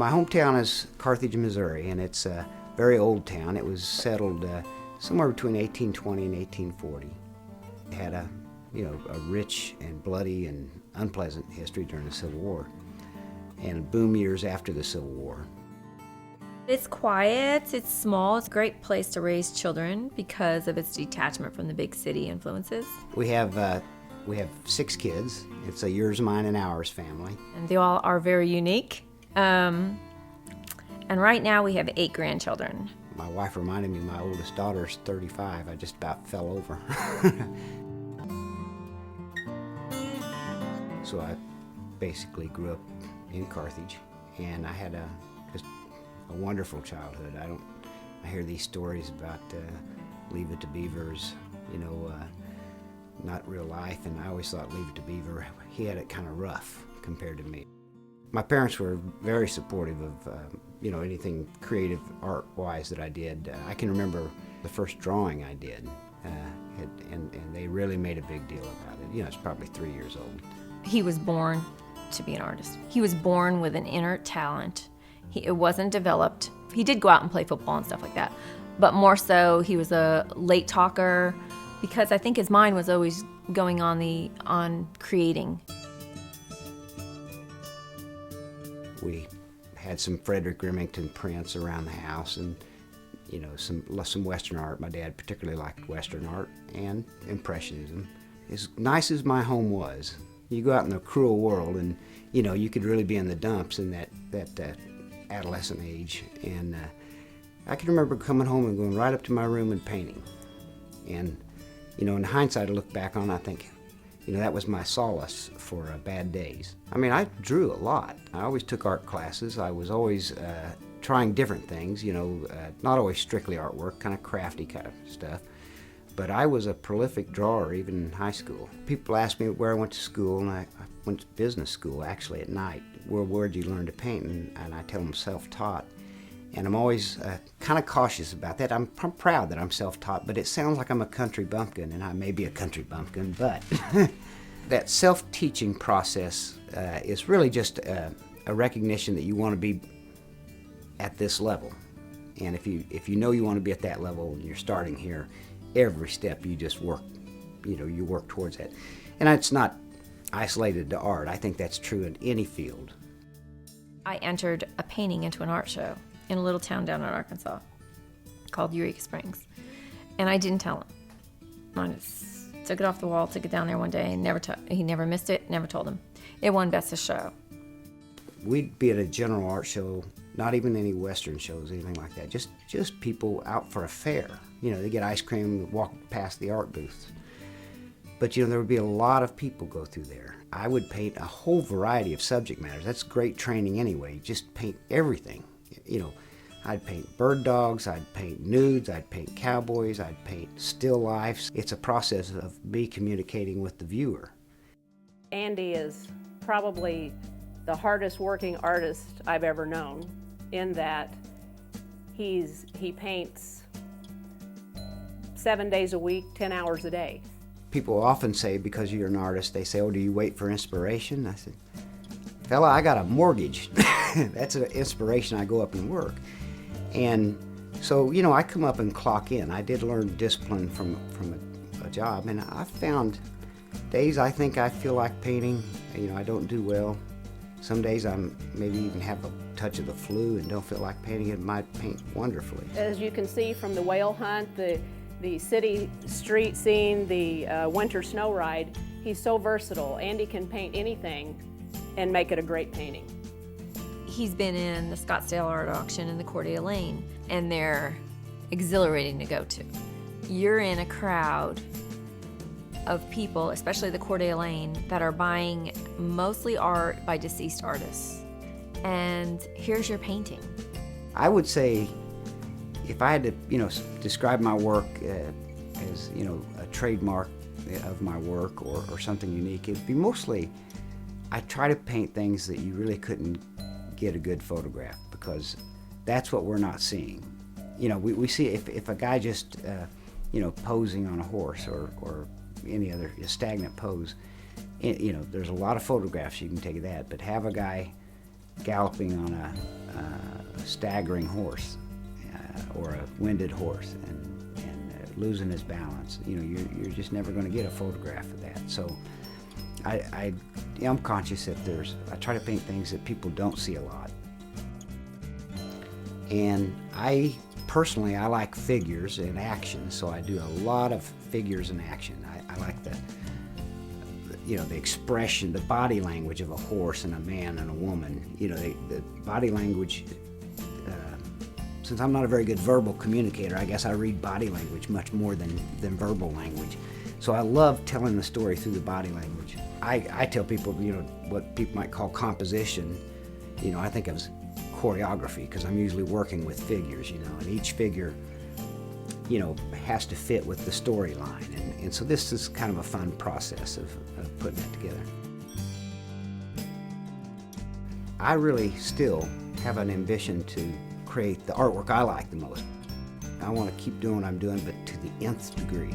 My hometown is Carthage, Missouri, and it's a very old town. It was settled somewhere between 1820 and 1840. It had a rich and bloody and unpleasant history during the Civil War, and boom years after the Civil War. It's quiet, it's small, it's a great place to raise children because of its detachment from the big city influences. We have 6 kids. It's a yours, mine, and ours family. And they all are very unique. And right now we have 8 grandchildren. My wife reminded me my oldest daughter's 35. I just about fell over. So I basically grew up in Carthage, and I had just a wonderful childhood. I hear these stories about Leave It to Beaver's, not real life, and I always thought Leave It to Beaver, he had it kind of rough compared to me. My parents were very supportive of anything creative art-wise that I did. I can remember the first drawing I did, and they really made a big deal about it. It's probably 3 years old. He was born to be an artist. He was born with an inner talent. It wasn't developed. He did go out and play football and stuff like that, but more so he was a late talker because I think his mind was always going on creating. We had some Frederick Remington prints around the house, and some Western art. My dad particularly liked Western art and Impressionism. As nice as my home was, you go out in the cruel world, and you could really be in the dumps in that adolescent age. And I can remember coming home and going right up to my room and painting. And in hindsight, I look back on it, I think, that was my solace for bad days. I mean, I drew a lot. I always took art classes. I was always trying different things, not always strictly artwork, kind of crafty kind of stuff. But I was a prolific drawer even in high school. People ask me where I went to school, and I went to business school actually at night. Where'd you learn to paint? And I tell them self-taught. And I'm always kind of cautious about that. I'm proud that I'm self-taught, but it sounds like I'm a country bumpkin, and I may be a country bumpkin, but that self-teaching process is really just a recognition that you want to be at this level. And if you know you want to be at that level and you're starting here, every step you just work, you work towards that. And it's not isolated to art. I think that's true in any field. I entered a painting into an art show in a little town down in Arkansas called Eureka Springs. And I didn't tell him. I just took it off the wall, took it down there one day, and he never missed it, never told him. It won Best of Show. We'd be at a general art show, not even any Western shows, anything like that. Just people out for a fair. They get ice cream, walk past the art booths. But there would be a lot of people go through there. I would paint a whole variety of subject matters. That's great training anyway. Just paint everything. I'd paint bird dogs, I'd paint nudes, I'd paint cowboys, I'd paint still lifes. It's a process of me communicating with the viewer. Andy is probably the hardest working artist I've ever known, in that he paints 7 days a week, 10 hours a day. People often say, because you're an artist, they say, oh, do you wait for inspiration? I said, fella, I got a mortgage. That's an inspiration. I go up and work. And so, I come up and clock in. I did learn discipline from a job, and I found days I think I feel like painting, I don't do well. Some days I'm maybe even have a touch of the flu and don't feel like painting. It might paint wonderfully. As you can see from the whale hunt, the city street scene, the winter snow ride, he's so versatile. Andy can paint anything and make it a great painting. He's been in the Scottsdale Art Auction and the Coeur d'Alene, and they're exhilarating to go to. You're in a crowd of people, especially the Coeur d'Alene, that are buying mostly art by deceased artists. And here's your painting. I would say, if I had to, describe my work as, a trademark of my work or something unique, it'd be mostly, I try to paint things that you really couldn't get a good photograph, because that's what we're not seeing. We see if a guy just, posing on a horse or any other stagnant pose, there's a lot of photographs you can take of that, but have a guy galloping on a staggering horse or a winded horse and losing his balance. You know, you're just never going to get a photograph of that. So I am conscious that I try to paint things that people don't see a lot. And I personally like figures and action, so I do a lot of figures and action. I like the expression, the body language of a horse and a man and a woman. You know, the body language. Since I'm not a very good verbal communicator, I guess I read body language much more than verbal language. So I love telling the story through the body language. I tell people, you know, what people might call composition. You know, I think of as choreography, because I'm usually working with figures, you know, and each figure, you know, has to fit with the storyline. And so this is kind of a fun process of putting it together. I really still have an ambition to create the artwork I like the most. I want to keep doing what I'm doing, but to the nth degree.